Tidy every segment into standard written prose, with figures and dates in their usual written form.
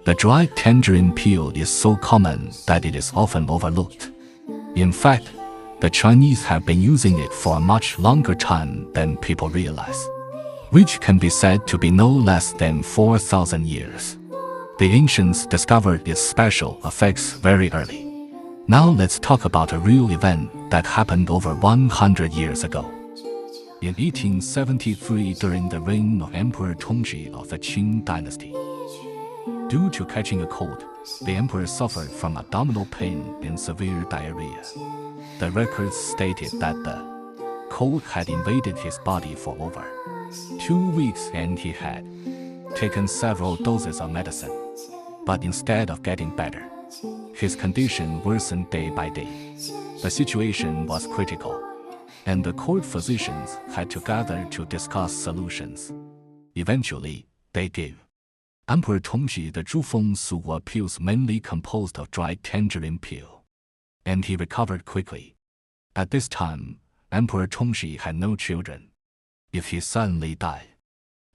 The dried tangerine peel is so common that it is often overlooked. In fact, the Chinese have been using it for a much longer time than people realize, which can be said to be no less than 4,000 years. The ancients discovered its special effects very early. Now let's talk about a real event that happened over 100 years ago. In 1873, during the reign of Emperor Tongzhi of the Qing dynasty, due to catching a cold, the emperor suffered from abdominal pain and severe diarrhea. The records stated that the cold had invaded his body for over 2 weeks and he had taken several doses of medicine. But instead of getting better, his condition worsened day by day. The situation was critical, and the court physicians had to gather to discuss solutions. Eventually, they gave Emperor Tongzhi the Zhufeng Suwa pills mainly composed of dried tangerine peel, and he recovered quickly. At this time, Emperor Tongzhi had no children. If he suddenly died,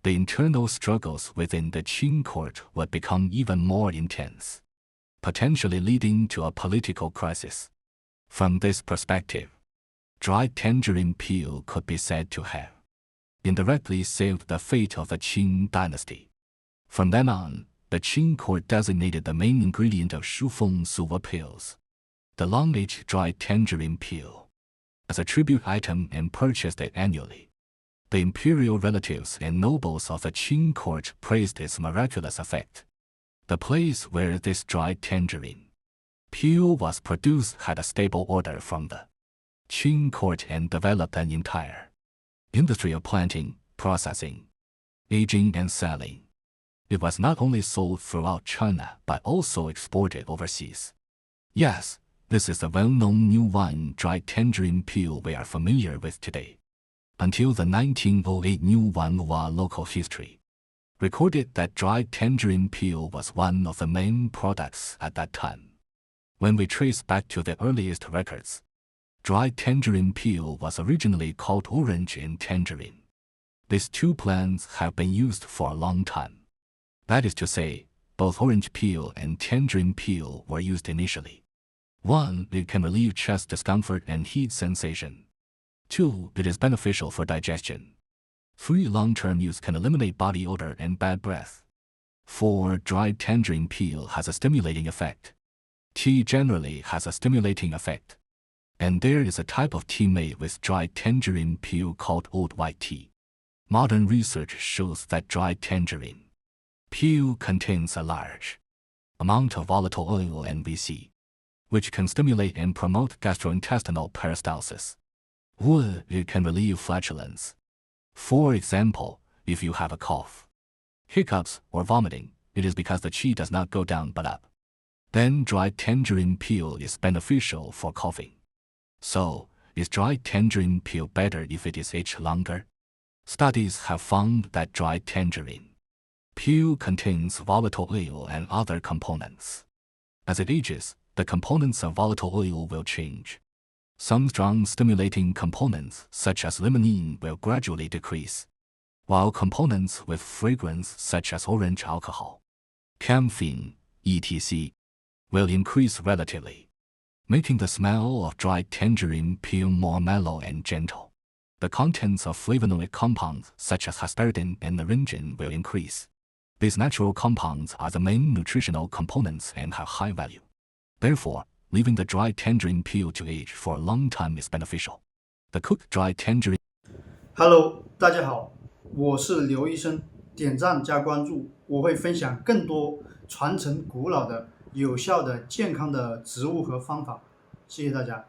the internal struggles within the Qing court would become even more intense, potentially leading to a political crisis. From this perspective, dried tangerine peel could be said to have indirectly saved the fate of the Qing dynasty. From then on, the Qing court designated the main ingredient of Zhufeng Suwa pills, the long-aged dried tangerine peel, as a tribute item and purchased it annually. The imperial relatives and nobles of the Qing court praised its miraculous effect. The place where this dried tangerine peel was produced had a stable order from the Qing court and developed an entire industry of planting, processing, aging, and selling. It was not only sold throughout China but also exported overseas. Yes, this is the well-known new wine dried tangerine peel we are familiar with today. Until the 1908 New Wanhua local history recorded that dried tangerine peel was one of the main products at that time. When we trace back to the earliest records, dried tangerine peel was originally called orange and tangerine. These two plants have been used for a long time. That is to say, both orange peel and tangerine peel were used initially. 1. It can relieve chest discomfort and heat sensation. 2. It is beneficial for digestion. 3. Long-term use can eliminate body odor and bad breath. 4. Dried tangerine peel has a stimulating effect. Tea generally has a stimulating effect, and there is a type of tea made with dried tangerine peel called old white tea. Modern research shows that dried tangerine peel contains a large amount of volatile oil and VC, which can stimulate and promote gastrointestinal peristalsis. It can relieve flatulence. For example, if you have a cough, hiccups, or vomiting, it is because the qi does not go down but up. Then dried tangerine peel is beneficial for coughing. So, is dried tangerine peel better if it is aged longer? Studies have found that dried tangerine peel contains volatile oil and other components. As it ages, the components of volatile oil will change. Some strong stimulating components, such as limonene, will gradually decrease, while components with fragrance, such as orange alcohol, camphene, etc., will increase relatively, making the smell of dried tangerine peel more mellow and gentle. The contents of flavonoid compounds, such as hesperidin and naringin, will increase. These natural compounds are the main nutritional components and have high value. Therefore, leaving the dried tangerine peel to age for a long time is beneficial. The cooked dried tangerine. Hello， 大家好，我是刘医生，点赞加关注，我会分享更多传承古老的、有效的、健康的植物和方法。谢谢大家。